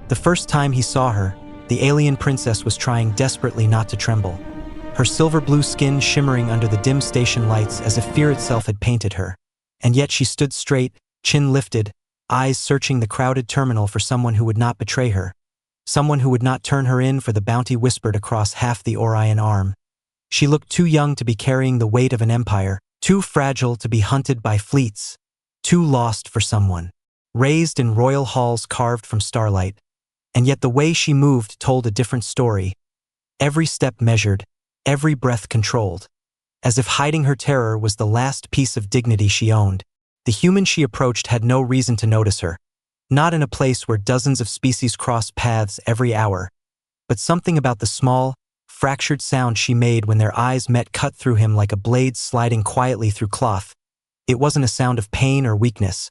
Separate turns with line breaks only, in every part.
The first time he saw her, the alien princess was trying desperately not to tremble, her silver blue skin shimmering under the dim station lights as if fear itself had painted her. And yet she stood straight, chin lifted, eyes searching the crowded terminal for someone who would not betray her, someone who would not turn her in for the bounty whispered across half the Orion arm. She looked too young to be carrying the weight of an empire, too fragile to be hunted by fleets, too lost for someone. Raised in royal halls carved from starlight, and yet the way she moved told a different story. Every step measured, every breath controlled, as if hiding her terror was the last piece of dignity she owned. The human she approached had no reason to notice her, not in a place where dozens of species cross paths every hour, but something about the small, fractured sound she made when their eyes met cut through him like a blade sliding quietly through cloth. It wasn't a sound of pain or weakness.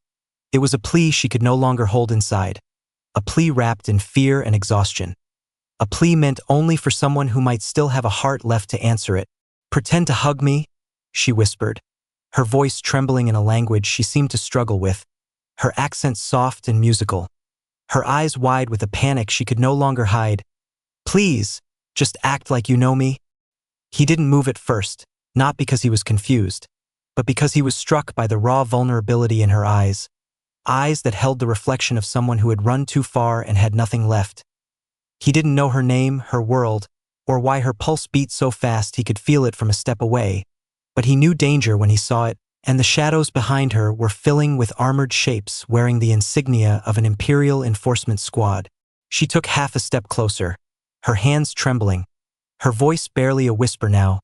It was a plea she could no longer hold inside, a plea wrapped in fear and exhaustion. A plea meant only for someone who might still have a heart left to answer it. "Pretend to hug me," she whispered, her voice trembling in a language she seemed to struggle with, her accent soft and musical, her eyes wide with a panic she could no longer hide. "Please, just act like you know me." He didn't move at first, not because he was confused, but because he was struck by the raw vulnerability in her eyes that held the reflection of someone who had run too far and had nothing left. He didn't know her name, her world, or why her pulse beat so fast he could feel it from a step away, but he knew danger when he saw it, and the shadows behind her were filling with armored shapes wearing the insignia of an Imperial enforcement squad. She took half a step closer, her hands trembling, her voice barely a whisper now.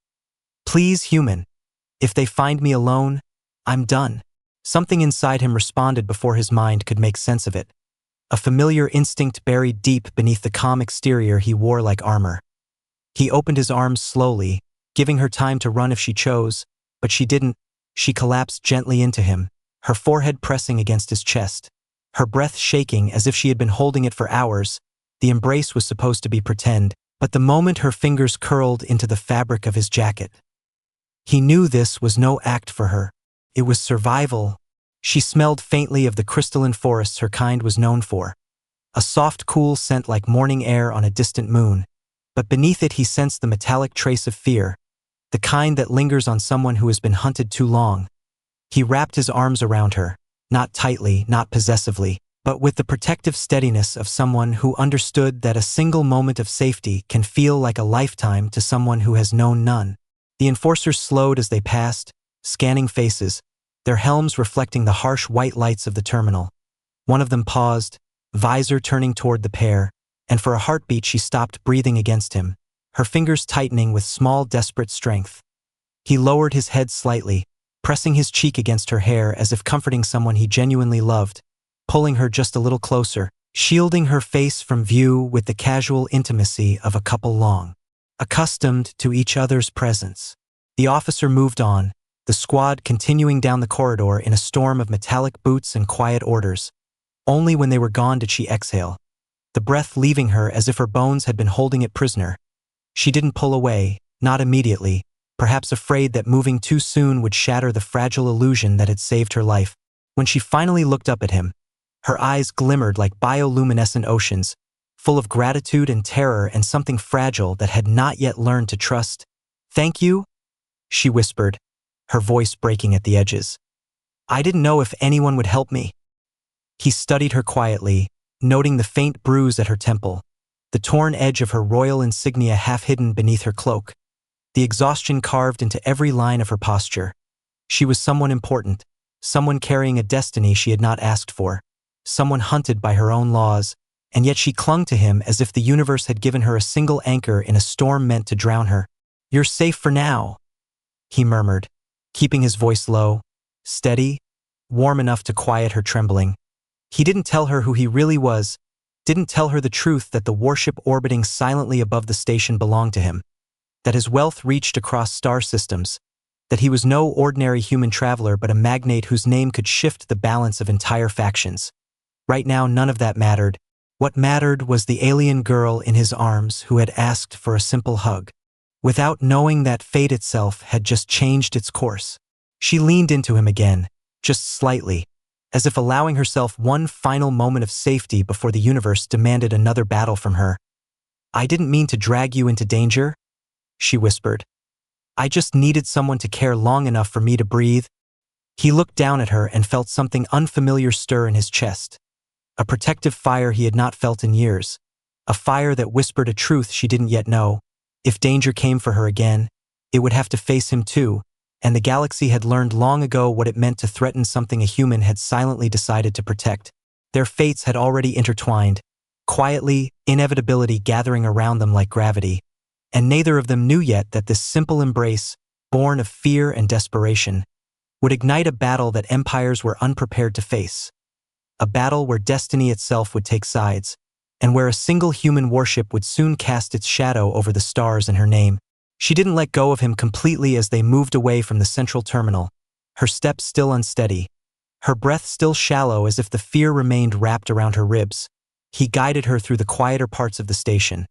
"Please, human. If they find me alone, I'm done." Something inside him responded before his mind could make sense of it. A familiar instinct buried deep beneath the calm exterior he wore like armor. He opened his arms slowly, giving her time to run if she chose, but she didn't. She collapsed gently into him, her forehead pressing against his chest, her breath shaking as if she had been holding it for hours. The embrace was supposed to be pretend, but the moment her fingers curled into the fabric of his jacket, he knew this was no act for her. It was survival. She smelled faintly of the crystalline forests her kind was known for, a soft, cool scent like morning air on a distant moon. But beneath it he sensed the metallic trace of fear, the kind that lingers on someone who has been hunted too long. He wrapped his arms around her, not tightly, not possessively, but with the protective steadiness of someone who understood that a single moment of safety can feel like a lifetime to someone who has known none. The enforcers slowed as they passed, scanning faces, their helms reflecting the harsh white lights of the terminal. One of them paused, visor turning toward the pair, and for a heartbeat she stopped breathing against him, her fingers tightening with small, desperate strength. He lowered his head slightly, pressing his cheek against her hair as if comforting someone he genuinely loved, pulling her just a little closer, shielding her face from view with the casual intimacy of a couple long accustomed to each other's presence. The officer moved on, the squad continuing down the corridor in a storm of metallic boots and quiet orders. Only when they were gone did she exhale, the breath leaving her as if her bones had been holding it prisoner. She didn't pull away, not immediately, perhaps afraid that moving too soon would shatter the fragile illusion that had saved her life. When she finally looked up at him, her eyes glimmered like bioluminescent oceans, full of gratitude and terror and something fragile that had not yet learned to trust. "Thank you," she whispered, her voice breaking at the edges. "I didn't know if anyone would help me." He studied her quietly, noting the faint bruise at her temple, the torn edge of her royal insignia half hidden beneath her cloak, the exhaustion carved into every line of her posture. She was someone important, someone carrying a destiny she had not asked for, someone hunted by her own laws, and yet she clung to him as if the universe had given her a single anchor in a storm meant to drown her. "You're safe for now," he murmured, keeping his voice low, steady, warm enough to quiet her trembling. He didn't tell her who he really was, didn't tell her the truth that the warship orbiting silently above the station belonged to him, that his wealth reached across star systems, that he was no ordinary human traveler but a magnate whose name could shift the balance of entire factions. Right now, none of that mattered. What mattered was the alien girl in his arms who had asked for a simple hug, without knowing that fate itself had just changed its course. She leaned into him again, just slightly, as if allowing herself one final moment of safety before the universe demanded another battle from her. "I didn't mean to drag you into danger," she whispered. "I just needed someone to care long enough for me to breathe." He looked down at her and felt something unfamiliar stir in his chest. A protective fire he had not felt in years. A fire that whispered a truth she didn't yet know. If danger came for her again, it would have to face him too, and the galaxy had learned long ago what it meant to threaten something a human had silently decided to protect. Their fates had already intertwined, quietly, inevitability gathering around them like gravity, and neither of them knew yet that this simple embrace, born of fear and desperation, would ignite a battle that empires were unprepared to face. A battle where destiny itself would take sides, and where a single human warship would soon cast its shadow over the stars in her name. She didn't let go of him completely as they moved away from the central terminal, her steps still unsteady, her breath still shallow as if the fear remained wrapped around her ribs. He guided her through the quieter parts of the station,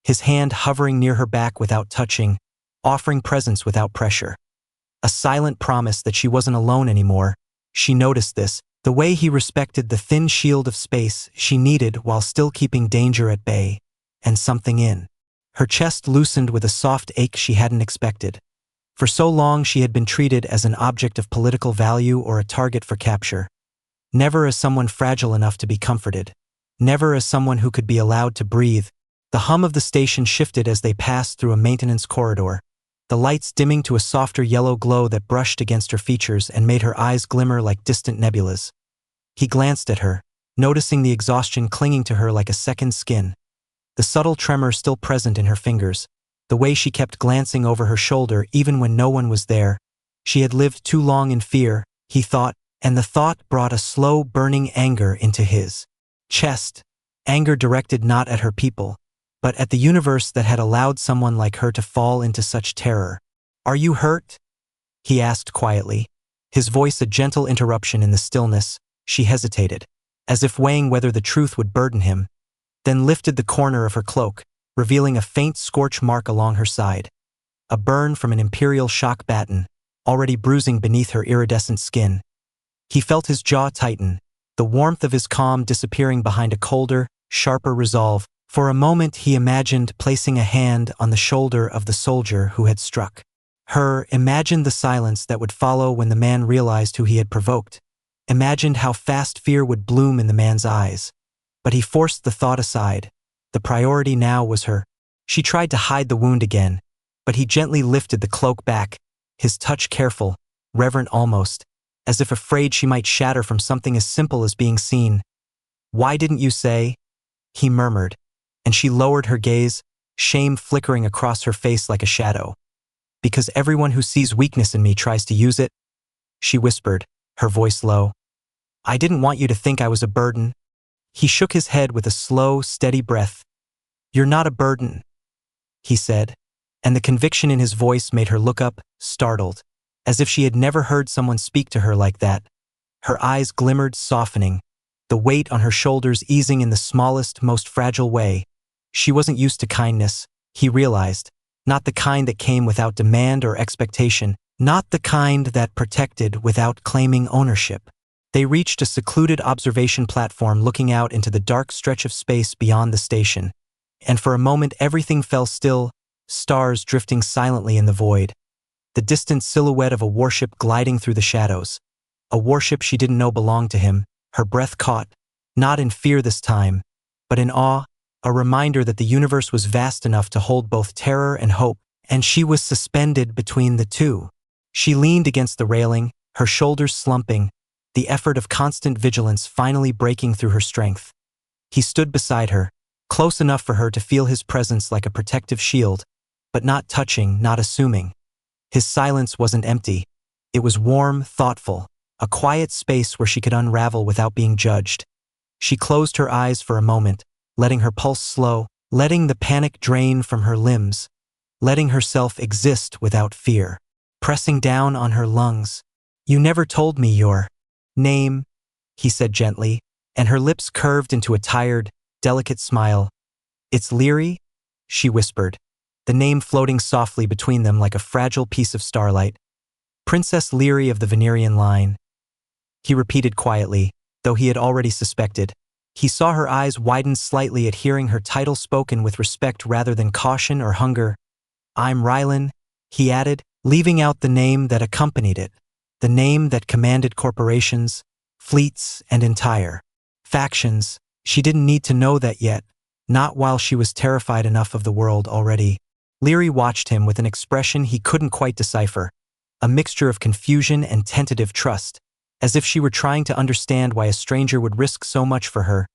his hand hovering near her back without touching, offering presence without pressure. A silent promise that she wasn't alone anymore. She noticed this, the way he respected the thin shield of space she needed while still keeping danger at bay, and something in her chest loosened with a soft ache she hadn't expected. For so long she had been treated as an object of political value or a target for capture. Never as someone fragile enough to be comforted. Never as someone who could be allowed to breathe. The hum of the station shifted as they passed through a maintenance corridor, the lights dimming to a softer yellow glow that brushed against her features and made her eyes glimmer like distant nebulas. He glanced at her, noticing the exhaustion clinging to her like a second skin. The subtle tremor still present in her fingers, the way she kept glancing over her shoulder even when no one was there. She had lived too long in fear, he thought, and the thought brought a slow burning anger into his chest. Anger directed not at her people, but at the universe that had allowed someone like her to fall into such terror. "Are you hurt?" he asked quietly, his voice a gentle interruption in the stillness. She hesitated, as if weighing whether the truth would burden him, then lifted the corner of her cloak, revealing a faint scorch mark along her side. A burn from an imperial shock baton, already bruising beneath her iridescent skin. He felt his jaw tighten, the warmth of his calm disappearing behind a colder, sharper resolve. For a moment he imagined placing a hand on the shoulder of the soldier who had struck her, imagined the silence that would follow when the man realized who he had provoked, imagined how fast fear would bloom in the man's eyes. But he forced the thought aside. The priority now was her. She tried to hide the wound again, but he gently lifted the cloak back, his touch careful, reverent almost, as if afraid she might shatter from something as simple as being seen. "Why didn't you say?" he murmured, and she lowered her gaze, shame flickering across her face like a shadow. "Because everyone who sees weakness in me tries to use it," she whispered, her voice low. "I didn't want you to think I was a burden." He shook his head with a slow, steady breath. "You're not a burden," he said, and the conviction in his voice made her look up, startled, as if she had never heard someone speak to her like that. Her eyes glimmered, softening, the weight on her shoulders easing in the smallest, most fragile way. She wasn't used to kindness, he realized, not the kind that came without demand or expectation, not the kind that protected without claiming ownership. They reached a secluded observation platform looking out into the dark stretch of space beyond the station, and for a moment everything fell still, stars drifting silently in the void. The distant silhouette of a warship gliding through the shadows. A warship she didn't know belonged to him, her breath caught, not in fear this time, but in awe, a reminder that the universe was vast enough to hold both terror and hope, and she was suspended between the two. She leaned against the railing, her shoulders slumping, the effort of constant vigilance finally breaking through her strength. He stood beside her, close enough for her to feel his presence like a protective shield, but not touching, not assuming. His silence wasn't empty. It was warm, thoughtful, a quiet space where she could unravel without being judged. She closed her eyes for a moment, letting her pulse slow, letting the panic drain from her limbs, letting herself exist without fear, pressing down on her lungs. "You never told me your name," he said gently, and her lips curved into a tired, delicate smile. "It's Leary?" she whispered, the name floating softly between them like a fragile piece of starlight. "Princess Leary of the Venerian line." he repeated quietly, though he had already suspected. He saw her eyes widen slightly at hearing her title spoken with respect rather than caution or hunger. I'm Rylan, he added, leaving out the name that accompanied it, the name that commanded corporations, fleets, and entire factions. She didn't need to know that yet, not while she was terrified enough of the world already. Leary watched him with an expression he couldn't quite decipher, a mixture of confusion and tentative trust, as if she were trying to understand why a stranger would risk so much for her.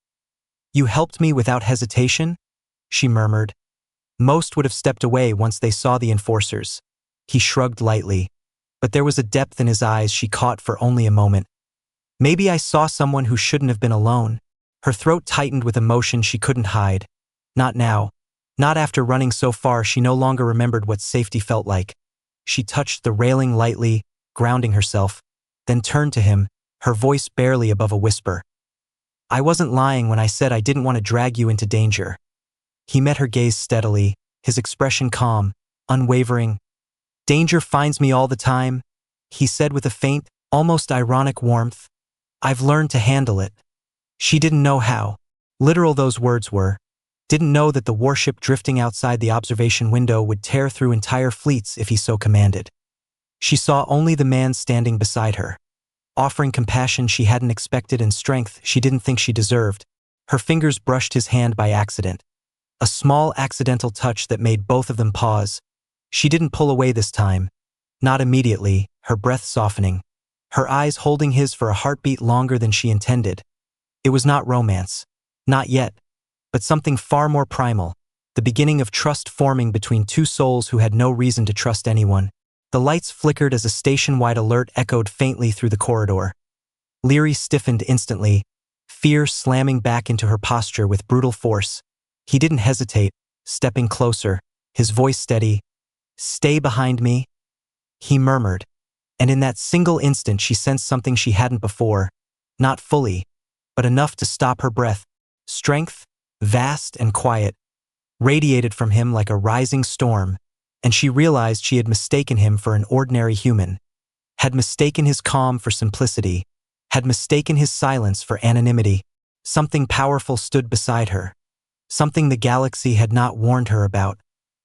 You helped me without hesitation? She murmured. Most would have stepped away once they saw the enforcers. He shrugged lightly, but there was a depth in his eyes she caught for only a moment. Maybe I saw someone who shouldn't have been alone. Her throat tightened with emotion she couldn't hide. Not now. Not after running so far she no longer remembered what safety felt like. She touched the railing lightly, grounding herself, then turned to him, her voice barely above a whisper. I wasn't lying when I said I didn't want to drag you into danger. He met her gaze steadily, his expression calm, unwavering. Danger finds me all the time, he said with a faint, almost ironic warmth. I've learned to handle it. She didn't know how literal those words were, didn't know that the warship drifting outside the observation window would tear through entire fleets if he so commanded. She saw only the man standing beside her, offering compassion she hadn't expected and strength she didn't think she deserved. Her fingers brushed his hand by accident, a small accidental touch that made both of them pause. She didn't pull away this time, not immediately, her breath softening, her eyes holding his for a heartbeat longer than she intended. It was not romance, not yet, but something far more primal, the beginning of trust forming between two souls who had no reason to trust anyone. The lights flickered as a station-wide alert echoed faintly through the corridor. Leary stiffened instantly, fear slamming back into her posture with brutal force. He didn't hesitate, stepping closer, his voice steady. Stay behind me, he murmured, and in that single instant she sensed something she hadn't before, not fully, but enough to stop her breath. Strength, vast and quiet, radiated from him like a rising storm, and she realized she had mistaken him for an ordinary human, had mistaken his calm for simplicity, had mistaken his silence for anonymity. Something powerful stood beside her, something the galaxy had not warned her about,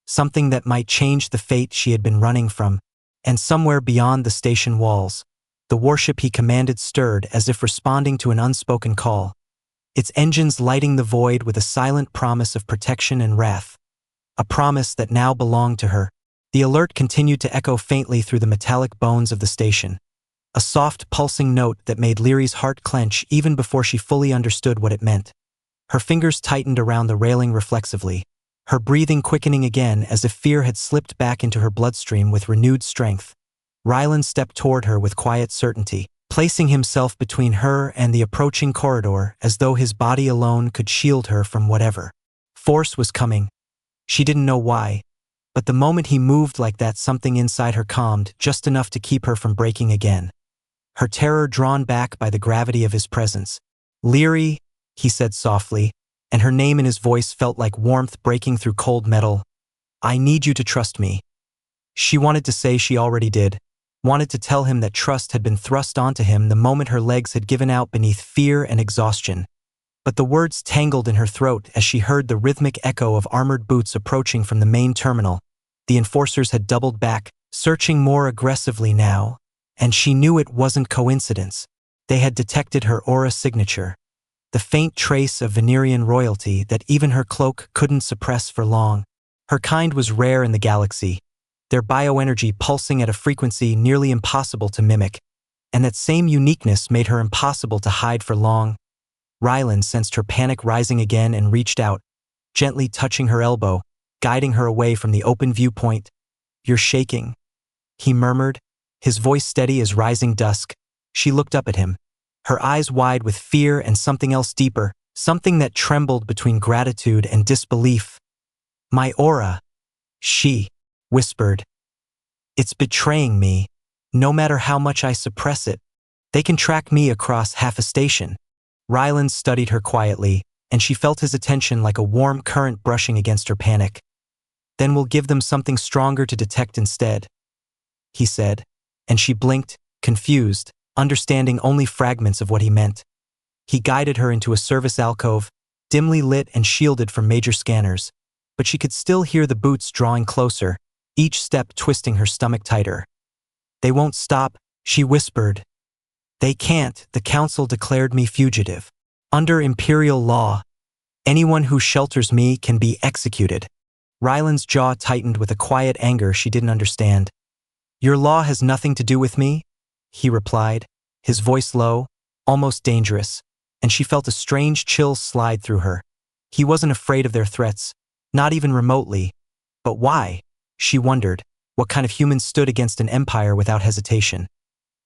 something that might change the fate she had been running from. And somewhere beyond the station walls, the warship he commanded stirred as if responding to an unspoken call, its engines lighting the void with a silent promise of protection and wrath, a promise that now belonged to her. The alert continued to echo faintly through the metallic bones of the station, a soft, pulsing note that made Leary's heart clench even before she fully understood what it meant. Her fingers tightened around the railing reflexively, her breathing quickening again as if fear had slipped back into her bloodstream with renewed strength. Rylan stepped toward her with quiet certainty, placing himself between her and the approaching corridor as though his body alone could shield her from whatever force was coming. She didn't know why, but the moment he moved like that, something inside her calmed just enough to keep her from breaking again, her terror drawn back by the gravity of his presence. Leary, he said softly, and her name in his voice felt like warmth breaking through cold metal. I need you to trust me. She wanted to say she already did, wanted to tell him that trust had been thrust onto him the moment her legs had given out beneath fear and exhaustion. But the words tangled in her throat as she heard the rhythmic echo of armored boots approaching from the main terminal. The enforcers had doubled back, searching more aggressively now, and she knew it wasn't coincidence. They had detected her aura signature, the faint trace of Venerian royalty that even her cloak couldn't suppress for long. Her kind was rare in the galaxy, their bioenergy pulsing at a frequency nearly impossible to mimic, and that same uniqueness made her impossible to hide for long. Rylan sensed her panic rising again and reached out, gently touching her elbow, guiding her away from the open viewpoint. You're shaking, he murmured, his voice steady as rising dusk. She looked up at him, her eyes wide with fear and something else deeper, something that trembled between gratitude and disbelief. My aura, she whispered. It's betraying me, no matter how much I suppress it. They can track me across half a station. Rylan studied her quietly, and she felt his attention like a warm current brushing against her panic. Then we'll give them something stronger to detect instead, he said, and she blinked, confused. understanding only fragments of what he meant. He guided her into a service alcove, dimly lit and shielded from major scanners, but she could still hear the boots drawing closer, each step twisting her stomach tighter. "They won't stop," she whispered. "They can't. The council declared me fugitive. Under imperial law, anyone who shelters me can be executed." Ryland's jaw tightened with a quiet anger she didn't understand. "Your law has nothing to do with me," he replied, his voice low, almost dangerous, and she felt a strange chill slide through her. He wasn't afraid of their threats, not even remotely. But why? She wondered. What kind of human stood against an empire without hesitation?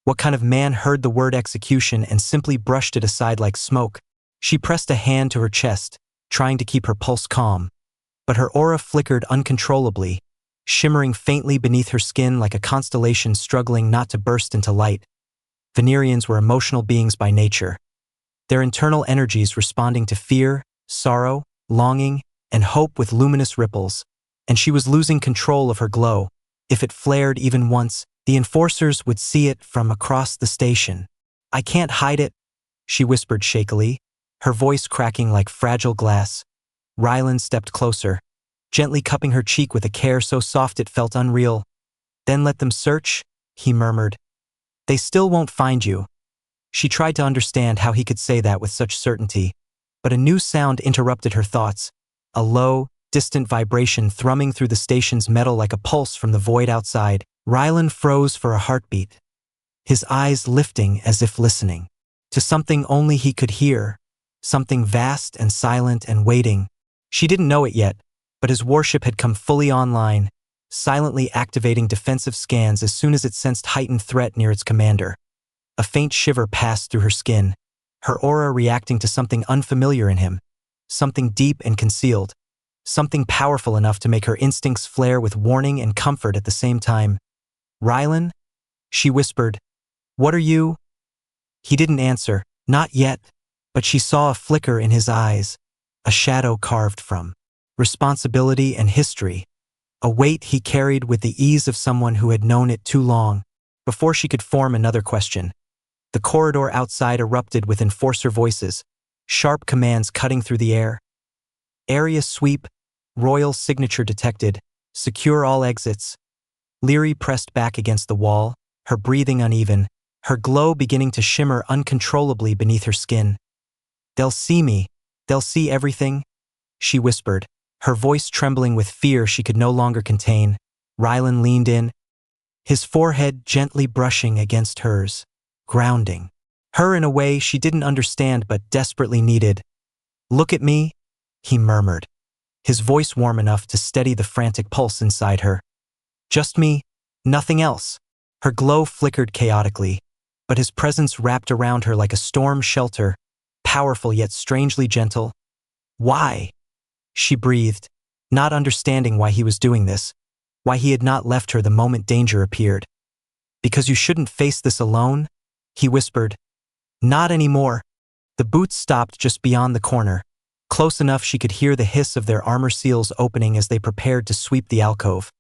What kind of man heard the word execution and simply brushed it aside like smoke? She pressed a hand to her chest, trying to keep her pulse calm. But her aura flickered uncontrollably, shimmering faintly beneath her skin like a constellation struggling not to burst into light. Venerians were emotional beings by nature, their internal energies responding to fear, sorrow, longing, and hope with luminous ripples, and she was losing control of her glow. If it flared even once, the enforcers would see it from across the station. "I can't hide it," she whispered shakily, her voice cracking like fragile glass. Ryland stepped closer, gently cupping her cheek with a care so soft it felt unreal. "Then let them search," he murmured. "They still won't find you." She tried to understand how he could say that with such certainty, but a new sound interrupted her thoughts, a low, distant vibration thrumming through the station's metal like a pulse from the void outside. Ryland froze for a heartbeat, his eyes lifting as if listening to something only he could hear, something vast and silent and waiting. She didn't know it yet, but his warship had come fully online, silently activating defensive scans as soon as it sensed heightened threat near its commander. A faint shiver passed through her skin, her aura reacting to something unfamiliar in him, something deep and concealed, something powerful enough to make her instincts flare with warning and comfort at the same time. "Ryland?" she whispered. "What are you?" He didn't answer, not yet, but she saw a flicker in his eyes, a shadow carved from responsibility and history, a weight he carried with the ease of someone who had known it too long. Before she could form another question, the corridor outside erupted with enforcer voices, sharp commands cutting through the air. "Area sweep, royal signature detected, secure all exits." Leary pressed back against the wall, her breathing uneven, her glow beginning to shimmer uncontrollably beneath her skin. "They'll see me. They'll see everything," she whispered, her voice trembling with fear she could no longer contain. Ryland leaned in, his forehead gently brushing against hers, grounding her in a way she didn't understand but desperately needed. "Look at me," he murmured, his voice warm enough to steady the frantic pulse inside her. "Just me, nothing else." Her glow flickered chaotically, but his presence wrapped around her like a storm shelter, powerful yet strangely gentle. "Why?" she breathed, not understanding why he was doing this, why he had not left her the moment danger appeared. "Because you shouldn't face this alone," he whispered. "Not anymore." The boots stopped just beyond the corner, close enough she could hear the hiss of their armor seals opening as they prepared to sweep the alcove.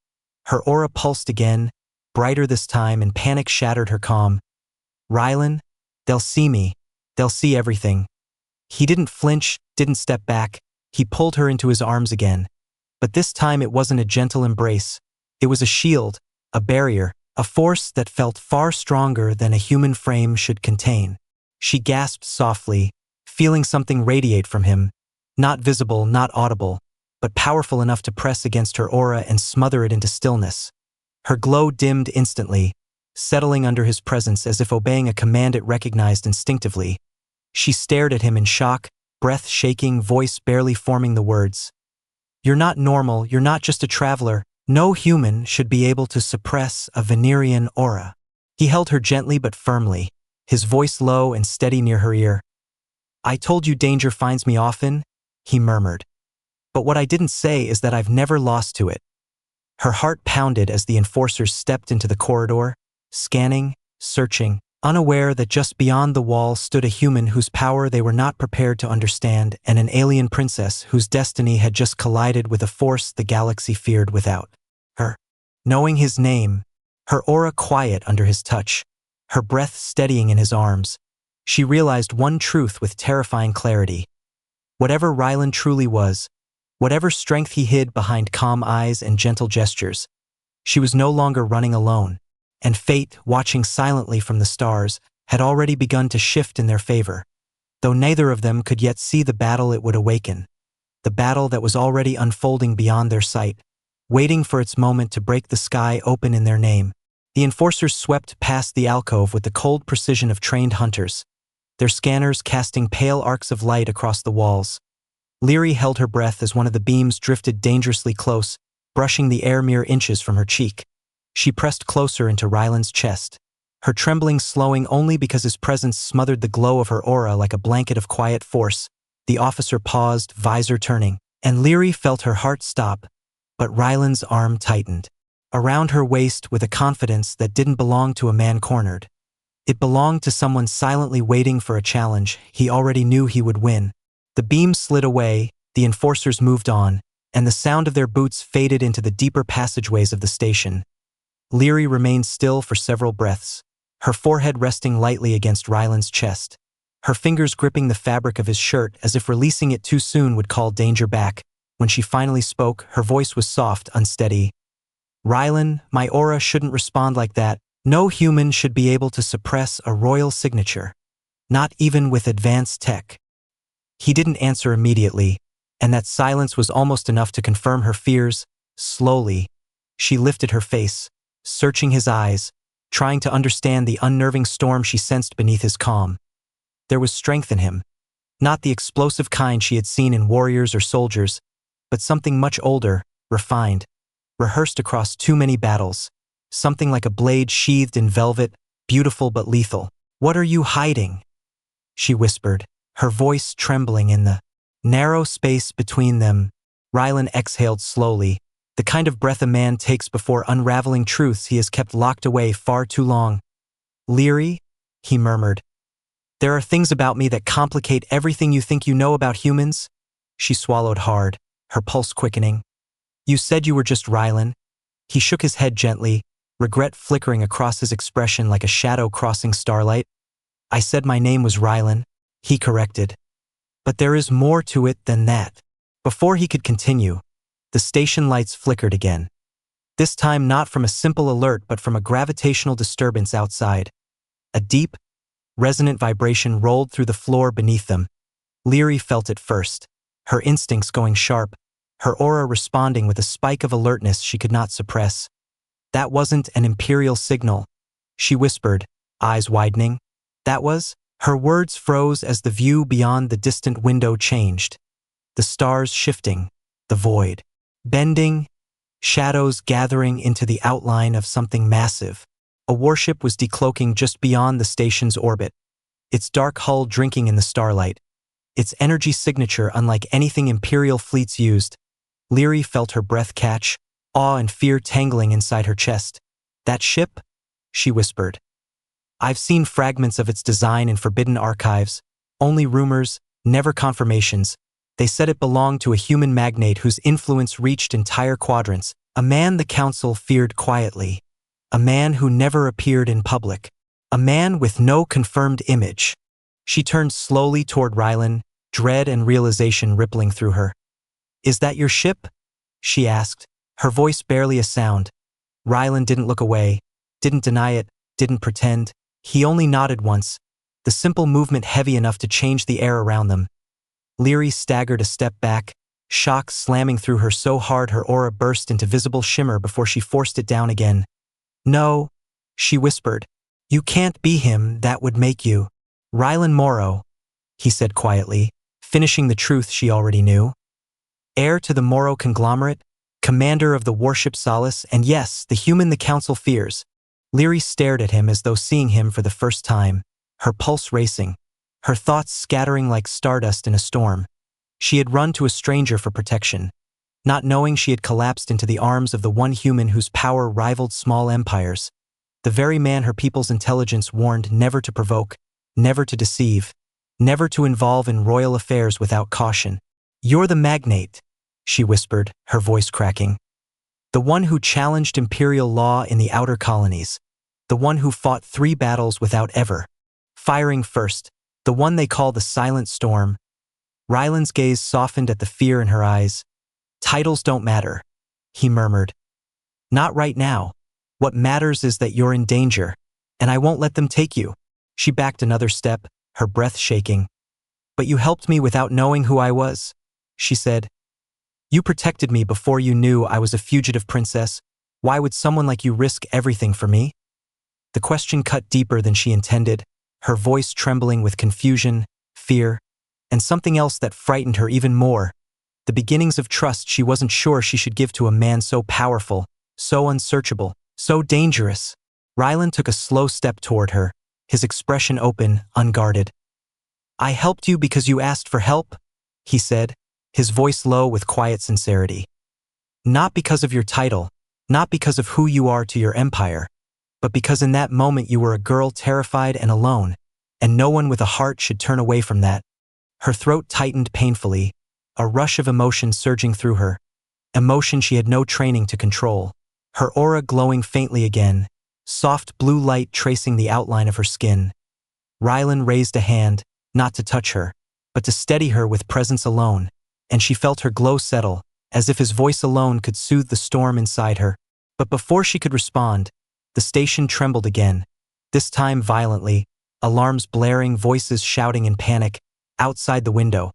Her aura pulsed again, brighter this time, and panic shattered her calm. "Ryland, they'll see me. They'll see everything." He didn't flinch, didn't step back. He pulled her into his arms again. But this time it wasn't a gentle embrace. It was a shield, a barrier, a force that felt far stronger than a human frame should contain. She gasped softly, feeling something radiate from him, not visible, not audible, but powerful enough to press against her aura and smother it into stillness. Her glow dimmed instantly, settling under his presence as if obeying a command it recognized instinctively. She stared at him in shock, breath shaking, voice barely forming the words. "You're not normal, you're not just a traveler. No human should be able to suppress a Venerian aura." He held her gently but firmly, his voice low and steady near her ear. "I told you danger finds me often," he murmured. "But what I didn't say is that I've never lost to it." Her heart pounded as the enforcers stepped into the corridor, scanning, searching, unaware that just beyond the wall stood a human whose power they were not prepared to understand and an alien princess whose destiny had just collided with a force the galaxy feared without her. Knowing his name, her aura quiet under his touch, her breath steadying in his arms. She realized one truth with terrifying clarity. Whatever Rylan truly was, whatever strength he hid behind calm eyes and gentle gestures, she was no longer running alone, and fate, watching silently from the stars, had already begun to shift in their favor, though neither of them could yet see the battle it would awaken, the battle that was already unfolding beyond their sight, waiting for its moment to break the sky open in their name. The enforcers swept past the alcove with the cold precision of trained hunters, their scanners casting pale arcs of light across the walls. Leary held her breath as one of the beams drifted dangerously close, brushing the air mere inches from her cheek. She pressed closer into Rylan's chest, her trembling slowing only because his presence smothered the glow of her aura like a blanket of quiet force. The officer paused, visor turning, and Leary felt her heart stop, but Rylan's arm tightened around her waist with a confidence that didn't belong to a man cornered. It belonged to someone silently waiting for a challenge he already knew he would win. The beam slid away, the enforcers moved on, and the sound of their boots faded into the deeper passageways of the station. Leary remained still for several breaths, her forehead resting lightly against Rylan's chest, her fingers gripping the fabric of his shirt as if releasing it too soon would call danger back. When she finally spoke, her voice was soft, unsteady. "Rylan, my aura shouldn't respond like that. No human should be able to suppress a royal signature. Not even with advanced tech." He didn't answer immediately, and that silence was almost enough to confirm her fears. Slowly, she lifted her face, searching his eyes, trying to understand the unnerving storm she sensed beneath his calm. There was strength in him, not the explosive kind she had seen in warriors or soldiers, but something much older, refined, rehearsed across too many battles, something like a blade sheathed in velvet, beautiful but lethal. "What are you hiding?" she whispered, her voice trembling in the narrow space between them. Rylan exhaled slowly, the kind of breath a man takes before unraveling truths he has kept locked away far too long. "Leary," he murmured, "there are things about me that complicate everything you think you know about humans." She swallowed hard, her pulse quickening. "You said you were just Rylan." He shook his head gently, regret flickering across his expression like a shadow crossing starlight. "I said my name was Rylan," he corrected. "But there is more to it than that." Before he could continue, the station lights flickered again. This time not from a simple alert but from a gravitational disturbance outside. A deep, resonant vibration rolled through the floor beneath them. Leary felt it first, her instincts going sharp, her aura responding with a spike of alertness she could not suppress. "That wasn't an Imperial signal," she whispered, eyes widening. "That was?" Her words froze as the view beyond the distant window changed. The stars shifting, the void bending, shadows gathering into the outline of something massive. A warship was decloaking just beyond the station's orbit, its dark hull drinking in the starlight, its energy signature unlike anything Imperial fleets used. Leary felt her breath catch, awe and fear tangling inside her chest. "That ship?" she whispered. "I've seen fragments of its design in forbidden archives, only rumors, never confirmations. They said it belonged to a human magnate whose influence reached entire quadrants, a man the council feared quietly, a man who never appeared in public, a man with no confirmed image." She turned slowly toward Rylan, dread and realization rippling through her. "Is that your ship?" she asked, her voice barely a sound. Rylan didn't look away, didn't deny it, didn't pretend. He only nodded once, the simple movement heavy enough to change the air around them. Leary staggered a step back, shock slamming through her so hard her aura burst into visible shimmer before she forced it down again. "No," she whispered. "You can't be him, that would make you Rylan Morrow," he said quietly, finishing the truth she already knew. Heir to the Morrow conglomerate, commander of the Warship Solace, and yes, the human the council fears. Leary stared at him as though seeing him for the first time, her pulse racing, her thoughts scattering like stardust in a storm. She had run to a stranger for protection, not knowing she had collapsed into the arms of the one human whose power rivaled small empires, the very man her people's intelligence warned never to provoke, never to deceive, never to involve in royal affairs without caution. "You're the magnate," she whispered, her voice cracking. "The one who challenged imperial law in the outer colonies. the one who fought 3 battles without ever firing first, the one they call the Silent Storm. Ryland's gaze softened at the fear in her eyes. Titles don't matter, he murmured. Not right now. What matters is that you're in danger, and I won't let them take you. She backed another step, her breath shaking. But you helped me without knowing who I was, she said. You protected me before you knew I was a fugitive princess. Why would someone like you risk everything for me? The question cut deeper than she intended, her voice trembling with confusion, fear, and something else that frightened her even more. The beginnings of trust she wasn't sure she should give to a man so powerful, so unsearchable, so dangerous. Ryland took a slow step toward her, his expression open, unguarded. I helped you because you asked for help, he said, his voice low with quiet sincerity. Not because of your title, not because of who you are to your empire, but because in that moment you were a girl terrified and alone, and no one with a heart should turn away from that. Her throat tightened painfully, a rush of emotion surging through her, emotion she had no training to control, her aura glowing faintly again, soft blue light tracing the outline of her skin. Ryland raised a hand, not to touch her, but to steady her with presence alone, and she felt her glow settle, as if his voice alone could soothe the storm inside her. But before she could respond, the station trembled again, this time violently, alarms blaring, voices shouting in panic. Outside the window,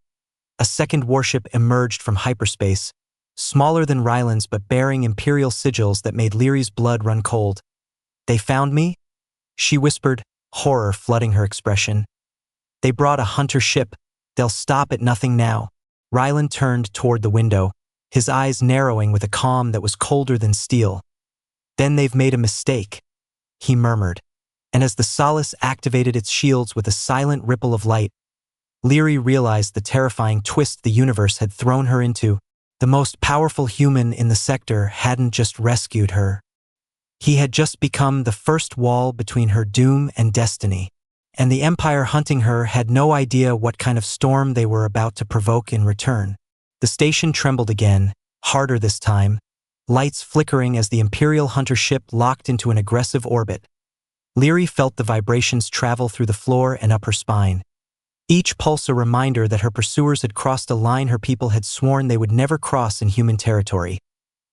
a second warship emerged from hyperspace, smaller than Ryland's but bearing imperial sigils that made Leary's blood run cold. They found me? She whispered, horror flooding her expression. They brought a hunter ship. They'll stop at nothing now. Ryland turned toward the window, his eyes narrowing with a calm that was colder than steel. Then they've made a mistake, he murmured, and as the Solace activated its shields with a silent ripple of light, Leary realized the terrifying twist the universe had thrown her into. The most powerful human in the sector hadn't just rescued her. He had just become the first wall between her doom and destiny. And the Empire hunting her had no idea what kind of storm they were about to provoke in return. The station trembled again, harder this time, lights flickering as the Imperial hunter ship locked into an aggressive orbit. Leary felt the vibrations travel through the floor and up her spine. Each pulse a reminder that her pursuers had crossed a line her people had sworn they would never cross in human territory.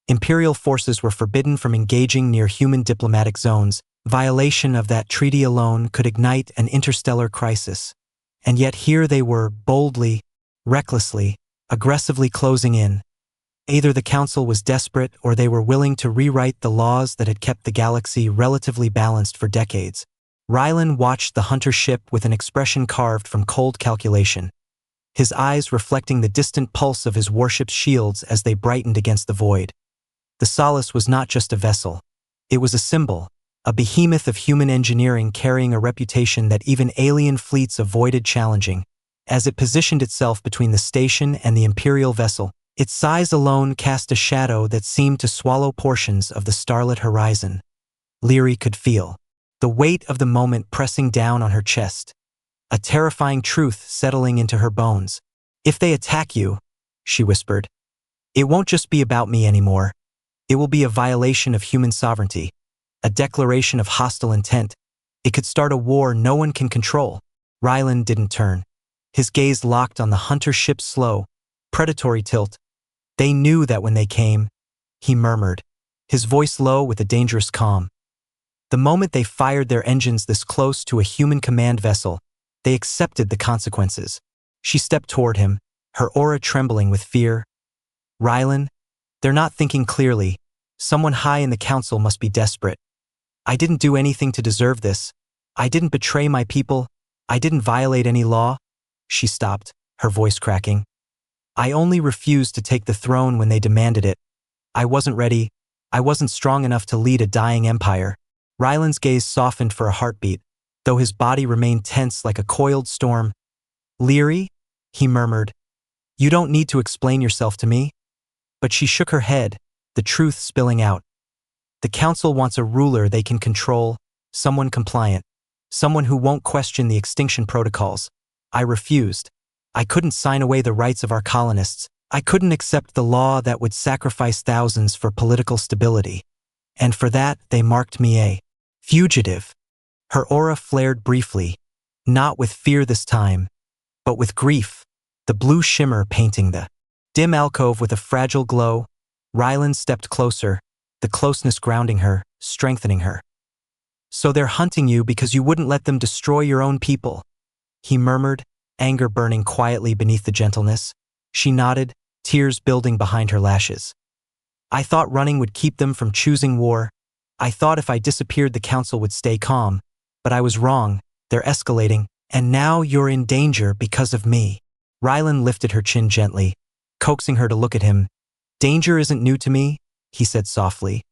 Imperial forces were forbidden from engaging near human diplomatic zones. Violation of that treaty alone could ignite an interstellar crisis. And yet here they were, boldly, recklessly, aggressively closing in. Either the Council was desperate or they were willing to rewrite the laws that had kept the galaxy relatively balanced for decades. Ryland watched the hunter ship with an expression carved from cold calculation, his eyes reflecting the distant pulse of his warship's shields as they brightened against the void. The Solace was not just a vessel. It was a symbol, a behemoth of human engineering carrying a reputation that even alien fleets avoided challenging. As it positioned itself between the station and the Imperial vessel, its size alone cast a shadow that seemed to swallow portions of the starlit horizon. Leary could feel the weight of the moment pressing down on her chest, a terrifying truth settling into her bones. If they attack you, she whispered, it won't just be about me anymore. It will be a violation of human sovereignty, a declaration of hostile intent. It could start a war no one can control. Ryland didn't turn. His gaze locked on the hunter ship's slow, predatory tilt. They knew that when they came, he murmured, his voice low with a dangerous calm. The moment they fired their engines this close to a human command vessel, they accepted the consequences. She stepped toward him, her aura trembling with fear. Ryland, they're not thinking clearly. Someone high in the Council must be desperate. I didn't do anything to deserve this. I didn't betray my people. I didn't violate any law. She stopped, her voice cracking. I only refused to take the throne when they demanded it. I wasn't ready. I wasn't strong enough to lead a dying empire. Ryland's gaze softened for a heartbeat, though his body remained tense like a coiled storm. Leary? He murmured. You don't need to explain yourself to me. But she shook her head, the truth spilling out. The Council wants a ruler they can control, someone compliant, someone who won't question the extinction protocols. I refused. I couldn't sign away the rights of our colonists. I couldn't accept the law that would sacrifice thousands for political stability. And for that, they marked me a Fugitive. Her aura flared briefly, not with fear this time, but with grief, the blue shimmer painting the dim alcove with a fragile glow. Rylan stepped closer, the closeness grounding her, strengthening her. So they're hunting you because you wouldn't let them destroy your own people, he murmured, anger burning quietly beneath the gentleness. She nodded, tears building behind her lashes. I thought running would keep them from choosing war. I thought if I disappeared the council would stay calm, but I was wrong. They're escalating, and now you're in danger because of me. Rylan lifted her chin gently, coaxing her to look at him. Danger isn't new to me, he said softly.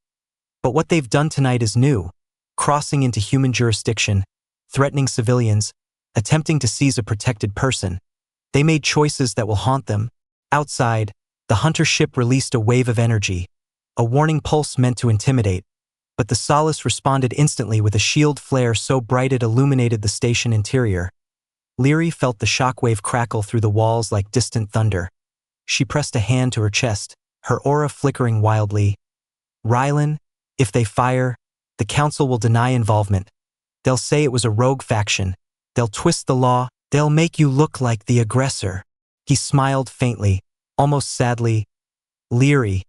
But what they've done tonight is new, crossing into human jurisdiction, threatening civilians, attempting to seize a protected person. They made choices that will haunt them. Outside, the hunter ship released a wave of energy, a warning pulse meant to intimidate, but the Solace responded instantly with a shield flare so bright it illuminated the station interior. Leary felt the shockwave crackle through the walls like distant thunder. She pressed a hand to her chest, her aura flickering wildly. Rylan, if they fire, the council will deny involvement. They'll say it was a rogue faction. They'll twist the law. They'll make you look like the aggressor. He smiled faintly, almost sadly. Leary,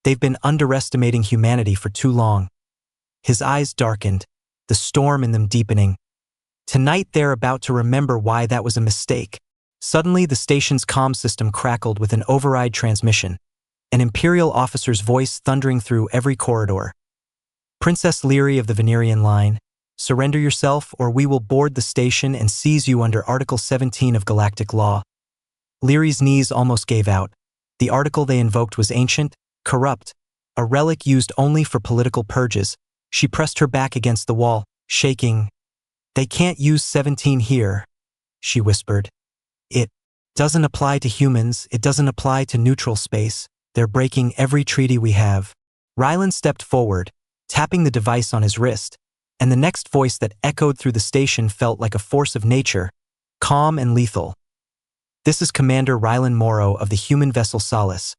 they've been underestimating humanity for too long. His eyes darkened, the storm in them deepening. Tonight they're about to remember why that was a mistake. Suddenly the station's comm system crackled with an override transmission, an Imperial officer's voice thundering through every corridor. Princess Leary of the Venerian line, surrender yourself or we will board the station and seize you under Article 17 of Galactic law. Leary's knees almost gave out. The article they invoked was ancient, corrupt, a relic used only for political purges. She pressed her back against the wall, shaking. They can't use 17 here, she whispered. It doesn't apply to humans, it doesn't apply to neutral space. They're breaking every treaty we have. Rylan stepped forward, tapping the device on his wrist, and the next voice that echoed through the station felt like a force of nature, calm and lethal. This is Commander Rylan Morrow of the human vessel Solace.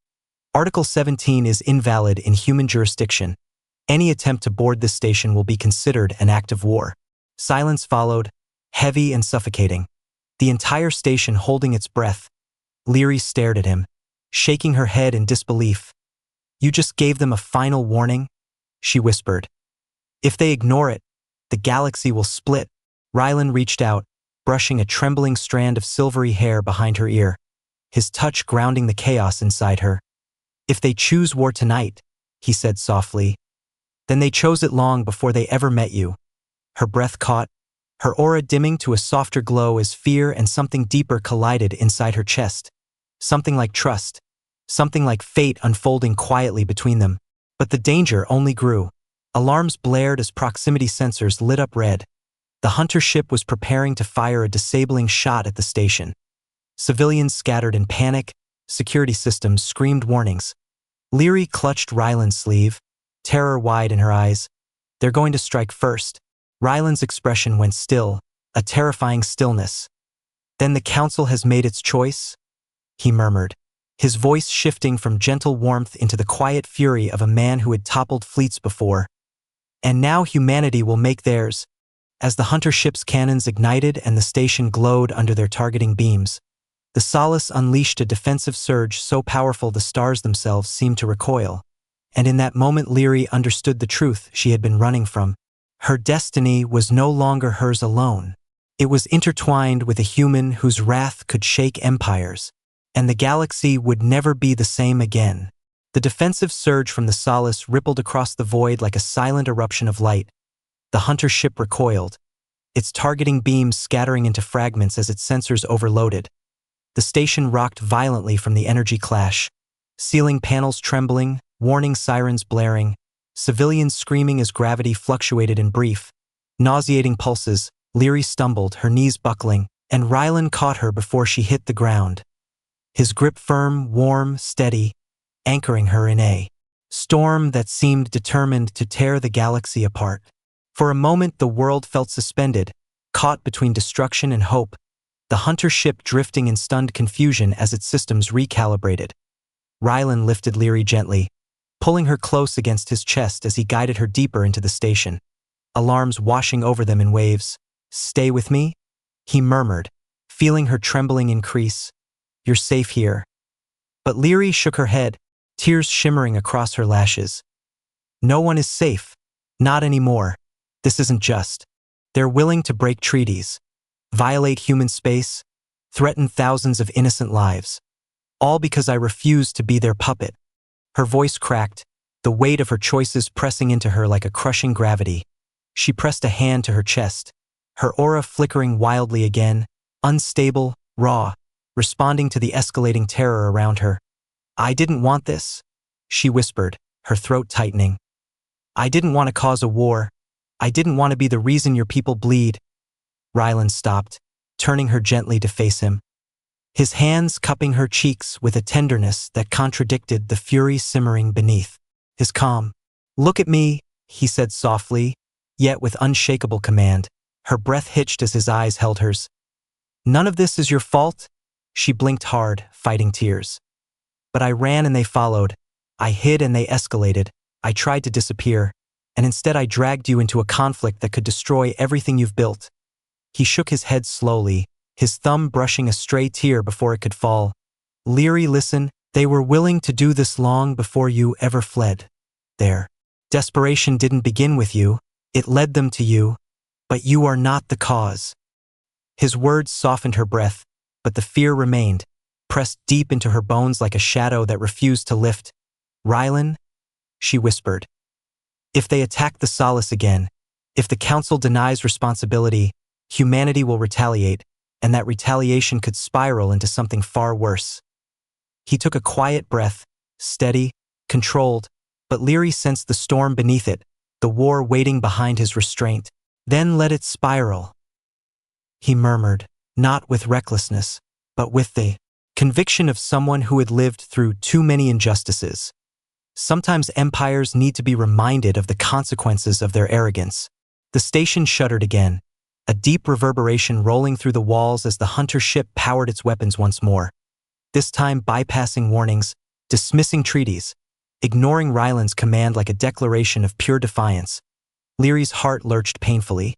Article 17 is invalid in human jurisdiction. Any attempt to board this station will be considered an act of war. Silence followed, heavy and suffocating. The entire station holding its breath. Leary stared at him, shaking her head in disbelief. You just gave them a final warning? She whispered. If they ignore it, the galaxy will split. Rylan reached out, brushing a trembling strand of silvery hair behind her ear, his touch grounding the chaos inside her. If they choose war tonight, he said softly, then they chose it long before they ever met you. Her breath caught, her aura dimming to a softer glow as fear and something deeper collided inside her chest. Something like trust, something like fate unfolding quietly between them. But the danger only grew. Alarms blared as proximity sensors lit up red. The hunter ship was preparing to fire a disabling shot at the station. Civilians scattered in panic, security systems screamed warnings. Leary clutched Rylan's sleeve, terror wide in her eyes. They're going to strike first. Rylan's expression went still, a terrifying stillness. Then the council has made its choice? He murmured, his voice shifting from gentle warmth into the quiet fury of a man who had toppled fleets before. And now humanity will make theirs. As the hunter ship's cannons ignited and the station glowed under their targeting beams, the Solace unleashed a defensive surge so powerful the stars themselves seemed to recoil. And in that moment Leary understood the truth she had been running from. Her destiny was no longer hers alone. It was intertwined with a human whose wrath could shake empires, and the galaxy would never be the same again. The defensive surge from the Solace rippled across the void like a silent eruption of light. The hunter ship recoiled, its targeting beams scattering into fragments as its sensors overloaded. The station rocked violently from the energy clash, ceiling panels trembling, warning sirens blaring, civilians screaming as gravity fluctuated in brief, nauseating pulses. Leary stumbled, her knees buckling, and Rylan caught her before she hit the ground. His grip firm, warm, steady, anchoring her in a storm that seemed determined to tear the galaxy apart. For a moment the world felt suspended, caught between destruction and hope, the hunter ship drifting in stunned confusion as its systems recalibrated. Rylan lifted Leary gently, pulling her close against his chest as he guided her deeper into the station. alarms washing over them in waves. "Stay with me?" he murmured, feeling her trembling increase. "You're safe here." But Leary shook her head, tears shimmering across her lashes. "No one is safe. Not anymore. This isn't just. They're willing to break treaties, violate human space, threaten thousands of innocent lives. All because I refuse to be their puppet." Her voice cracked, the weight of her choices pressing into her like a crushing gravity. She pressed a hand to her chest, her aura flickering wildly again, unstable, raw, responding to the escalating terror around her. "I didn't want this," she whispered, her throat tightening. "I didn't want to cause a war. I didn't want to be the reason your people bleed." Rylan stopped, turning her gently to face him, his hands cupping her cheeks with a tenderness that contradicted the fury simmering beneath his calm. "Look at me," he said softly, yet with unshakable command. Her breath hitched as his eyes held hers. "None of this is your fault." She blinked hard, fighting tears. "But I ran and they followed. I hid and they escalated. I tried to disappear, and instead I dragged you into a conflict that could destroy everything you've built." He shook his head slowly, his thumb brushing a stray tear before it could fall. "Leary, listen, they were willing to do this long before you ever fled. Their desperation didn't begin with you, it led them to you, but you are not the cause." His words softened her breath, but the fear remained, pressed deep into her bones like a shadow that refused to lift. "Rylan," she whispered, "if they attack the Solace again, if the Council denies responsibility, humanity will retaliate, and that retaliation could spiral into something far worse." He took a quiet breath, steady, controlled, but Leary sensed the storm beneath it, the war waiting behind his restraint. "Then let it spiral," he murmured, not with recklessness, but with the conviction of someone who had lived through too many injustices. Sometimes empires need to be reminded of the consequences of their arrogance. The station shuddered again, a deep reverberation rolling through the walls as the hunter ship powered its weapons once more, this time bypassing warnings, dismissing treaties, ignoring Ryland's command like a declaration of pure defiance. Leary's heart lurched painfully.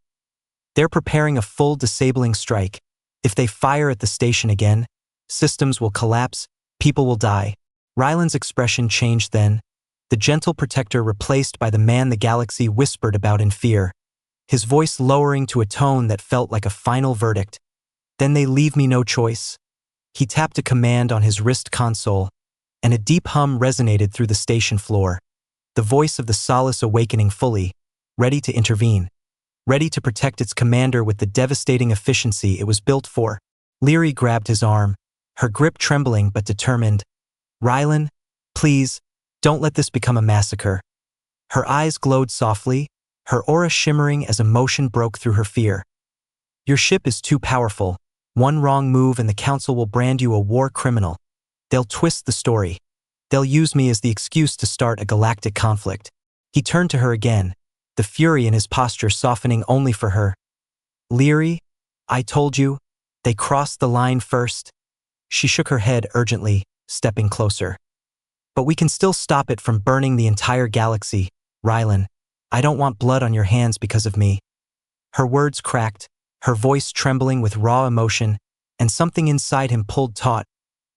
They're preparing a full disabling strike. If they fire at the station again, systems will collapse, people will die. Ryland's expression changed then, the gentle protector replaced by the man the galaxy whispered about in fear, his voice lowering to a tone that felt like a final verdict. "Then they leave me no choice." He tapped a command on his wrist console, and a deep hum resonated through the station floor, the voice of the Solace awakening fully, ready to intervene, ready to protect its commander with the devastating efficiency it was built for. Leary grabbed his arm, her grip trembling but determined. "Rylan, please, don't let this become a massacre." Her eyes glowed softly, her aura shimmering as emotion broke through her fear. "Your ship is too powerful. One wrong move and the Council will brand you a war criminal. They'll twist the story. They'll use me as the excuse to start a galactic conflict." He turned to her again, the fury in his posture softening only for her. "Leary, I told you, they crossed the line first." She shook her head urgently, stepping closer. "But we can still stop it from burning the entire galaxy, Rylan. I don't want blood on your hands because of me." Her words cracked, her voice trembling with raw emotion, and something inside him pulled taut,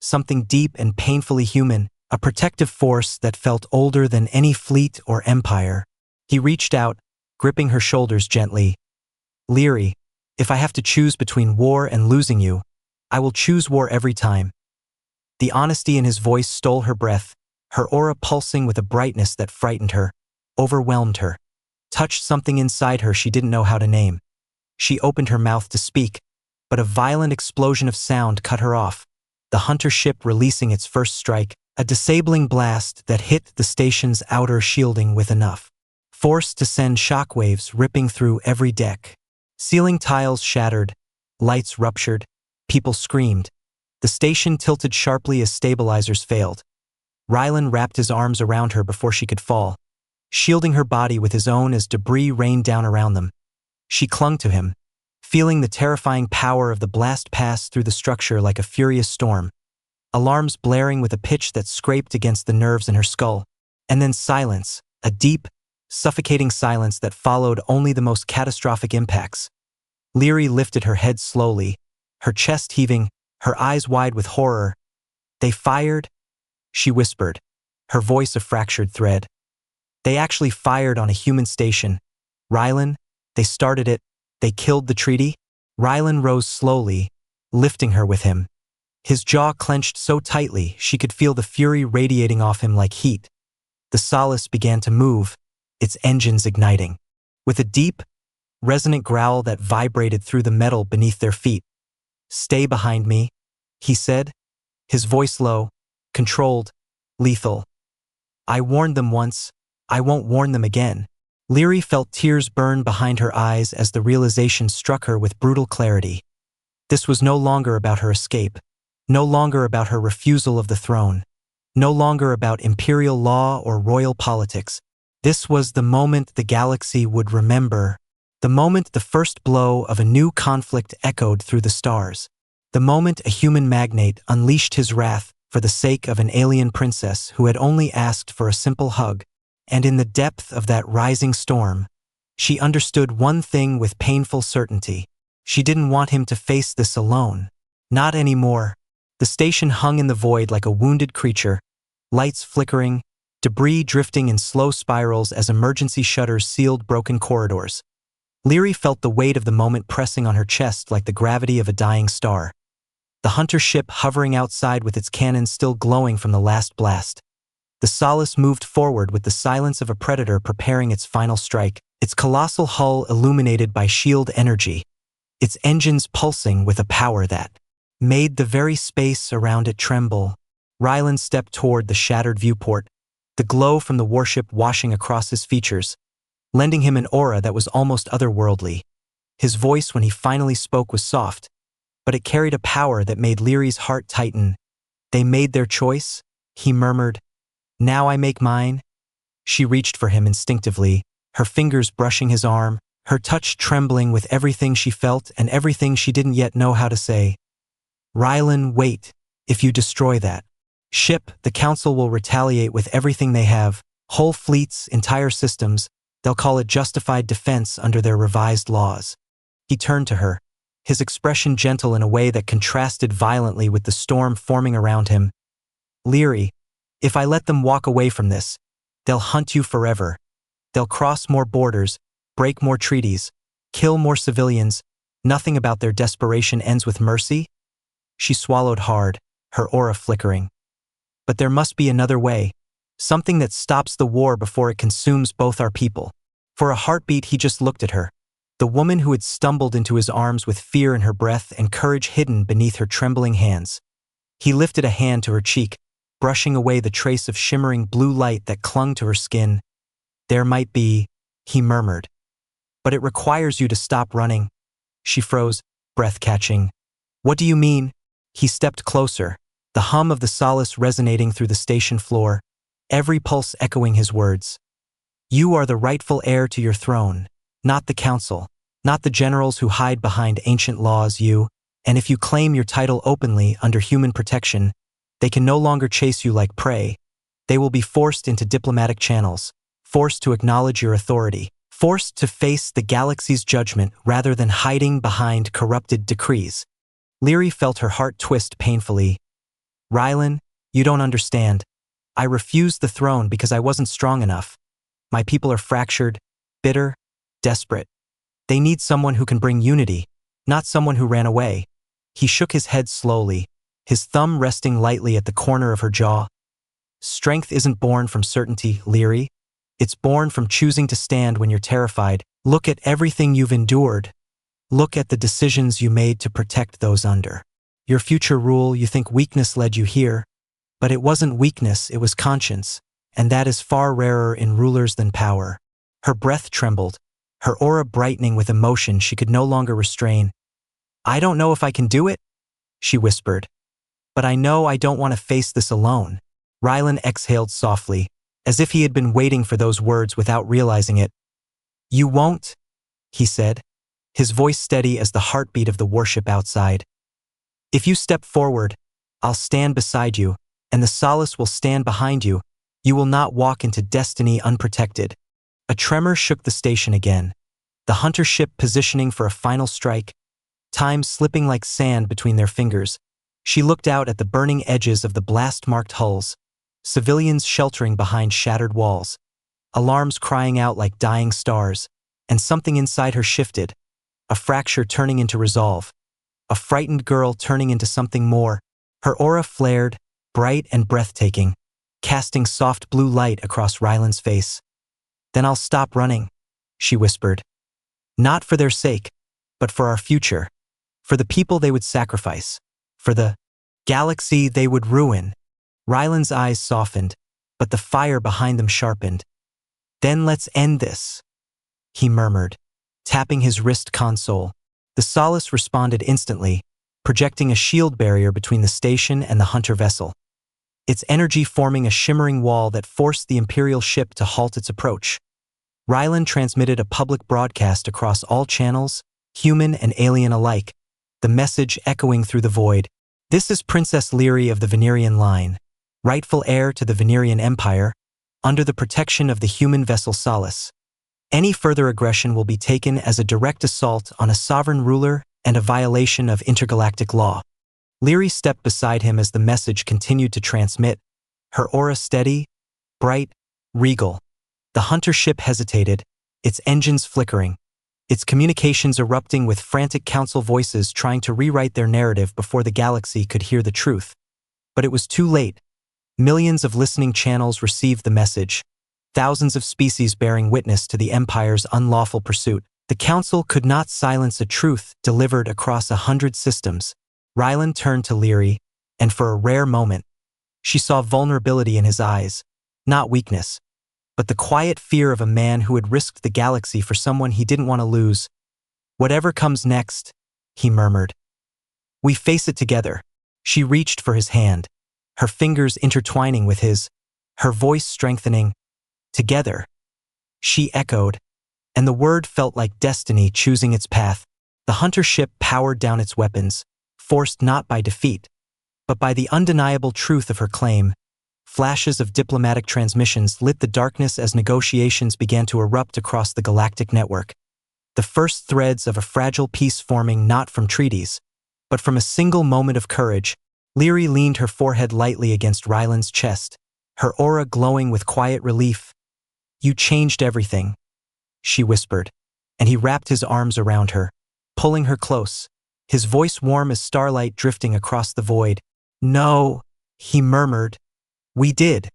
something deep and painfully human, a protective force that felt older than any fleet or empire. He reached out, gripping her shoulders gently. "Leary, if I have to choose between war and losing you, I will choose war every time." The honesty in his voice stole her breath, her aura pulsing with a brightness that frightened her, overwhelmed her, touched something inside her she didn't know how to name. She opened her mouth to speak, but a violent explosion of sound cut her off, the hunter ship releasing its first strike, a disabling blast that hit the station's outer shielding with enough force to send shockwaves ripping through every deck. Ceiling tiles shattered, lights ruptured, people screamed. The station tilted sharply as stabilizers failed. Rylan wrapped his arms around her before she could fall, shielding her body with his own as debris rained down around them. She clung to him, feeling the terrifying power of the blast pass through the structure like a furious storm, alarms blaring with a pitch that scraped against the nerves in her skull. And then silence, a deep, suffocating silence that followed only the most catastrophic impacts. Leary lifted her head slowly, her chest heaving, her eyes wide with horror. "They fired?" she whispered, her voice a fractured thread. "They actually fired on a human station. Rylan, they started it. They killed the treaty?" Rylan rose slowly, lifting her with him. His jaw clenched so tightly she could feel the fury radiating off him like heat. The Solace began to move, its engines igniting. With a deep, resonant growl that vibrated through the metal beneath their feet. "Stay behind me," he said, his voice low, controlled, lethal. "I warned them once, I won't warn them again." Leary felt tears burn behind her eyes as the realization struck her with brutal clarity. This was no longer about her escape, no longer about her refusal of the throne, no longer about imperial law or royal politics. This was the moment the galaxy would remember, the moment the first blow of a new conflict echoed through the stars, the moment a human magnate unleashed his wrath for the sake of an alien princess who had only asked for a simple hug. And in the depth of that rising storm, she understood one thing with painful certainty. She didn't want him to face this alone. Not anymore. The station hung in the void like a wounded creature, lights flickering, debris drifting in slow spirals as emergency shutters sealed broken corridors. Leary felt the weight of the moment pressing on her chest like the gravity of a dying star. The hunter ship hovering outside with its cannons still glowing from the last blast. The Solace moved forward with the silence of a predator preparing its final strike, its colossal hull illuminated by shield energy, its engines pulsing with a power that made the very space around it tremble. Rylan stepped toward the shattered viewport, the glow from the warship washing across his features, lending him an aura that was almost otherworldly. His voice when he finally spoke was soft, but it carried a power that made Leary's heart tighten. "They made their choice," he murmured. "Now I make mine." She reached for him instinctively, her fingers brushing his arm, her touch trembling with everything she felt and everything she didn't yet know how to say. "Rylan, wait. If you destroy that ship, the Council will retaliate with everything they have, whole fleets, entire systems. They'll call it justified defense under their revised laws." He turned to her, his expression gentle in a way that contrasted violently with the storm forming around him. "Leary, if I let them walk away from this, they'll hunt you forever. They'll cross more borders, break more treaties, kill more civilians. Nothing about their desperation ends with mercy." She swallowed hard, her aura flickering. "But there must be another way, something that stops the war before it consumes both our people." For a heartbeat he just looked at her, the woman who had stumbled into his arms with fear in her breath and courage hidden beneath her trembling hands. He lifted a hand to her cheek, brushing away the trace of shimmering blue light that clung to her skin. "There might be," he murmured. "But it requires you to stop running." She froze, breath catching. "What do you mean?" He stepped closer, the hum of the Solace resonating through the station floor, every pulse echoing his words. "You are the rightful heir to your throne, not the Council, not the generals who hide behind ancient laws. And if you claim your title openly under human protection, they can no longer chase you like prey. They will be forced into diplomatic channels, forced to acknowledge your authority, forced to face the galaxy's judgment rather than hiding behind corrupted decrees." Leary felt her heart twist painfully. "Rylan, you don't understand. I refused the throne because I wasn't strong enough. My people are fractured, bitter, desperate. They need someone who can bring unity, not someone who ran away." He shook his head slowly, his thumb resting lightly at the corner of her jaw. "Strength isn't born from certainty, Leary. It's born from choosing to stand when you're terrified. Look at everything you've endured. Look at the decisions you made to protect those under your future rule. You think weakness led you here, but it wasn't weakness, it was conscience, and that is far rarer in rulers than power." Her breath trembled, her aura brightening with emotion she could no longer restrain. "I don't know if I can do it," she whispered. "But I know I don't want to face this alone." Rylan exhaled softly, as if he had been waiting for those words without realizing it. "You won't," he said, his voice steady as the heartbeat of the warship outside. "If you step forward, I'll stand beside you, and the Solace will stand behind you. You will not walk into destiny unprotected." A tremor shook the station again, the hunter ship positioning for a final strike, time slipping like sand between their fingers. She looked out at the burning edges of the blast-marked hulls, civilians sheltering behind shattered walls, alarms crying out like dying stars, and something inside her shifted, a fracture turning into resolve, a frightened girl turning into something more. Her aura flared, bright and breathtaking, casting soft blue light across Ryland's face. "Then I'll stop running," she whispered. "Not for their sake, but for our future, for the people they would sacrifice, for the galaxy they would ruin." Ryland's eyes softened, but the fire behind them sharpened. "Then let's end this," he murmured, tapping his wrist console. The Solace responded instantly, projecting a shield barrier between the station and the hunter vessel, its energy forming a shimmering wall that forced the Imperial ship to halt its approach. Ryland transmitted a public broadcast across all channels, human and alien alike, the message echoing through the void. "This is Princess Leary of the Venerian line, rightful heir to the Venerian Empire, under the protection of the human vessel Solace. Any further aggression will be taken as a direct assault on a sovereign ruler and a violation of intergalactic law." Leary stepped beside him as the message continued to transmit, her aura steady, bright, regal. The hunter ship hesitated, its engines flickering, its communications erupting with frantic council voices trying to rewrite their narrative before the galaxy could hear the truth. But it was too late. Millions of listening channels received the message, thousands of species bearing witness to the Empire's unlawful pursuit. The Council could not silence a truth delivered across 100 systems. Ryland turned to Leary, and for a rare moment, she saw vulnerability in his eyes, not weakness, but the quiet fear of a man who had risked the galaxy for someone he didn't want to lose. "Whatever comes next," he murmured, "we face it together." She reached for his hand, her fingers intertwining with his, her voice strengthening. "Together," she echoed, and the word felt like destiny choosing its path. The hunter ship powered down its weapons, forced not by defeat, but by the undeniable truth of her claim. Flashes of diplomatic transmissions lit the darkness as negotiations began to erupt across the galactic network. The first threads of a fragile peace forming not from treaties, but from a single moment of courage. Leary leaned her forehead lightly against Ryland's chest, her aura glowing with quiet relief. "You changed everything," she whispered, and he wrapped his arms around her, pulling her close, his voice warm as starlight drifting across the void. "No," he murmured. "We did."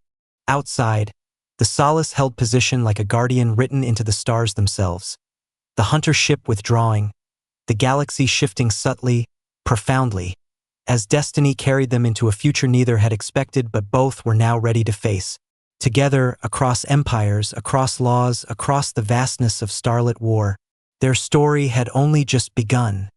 Outside, the Solace held position like a guardian written into the stars themselves. The hunter ship withdrawing, the galaxy shifting subtly, profoundly, as destiny carried them into a future neither had expected but both were now ready to face. Together, across empires, across laws, across the vastness of starlit war, their story had only just begun.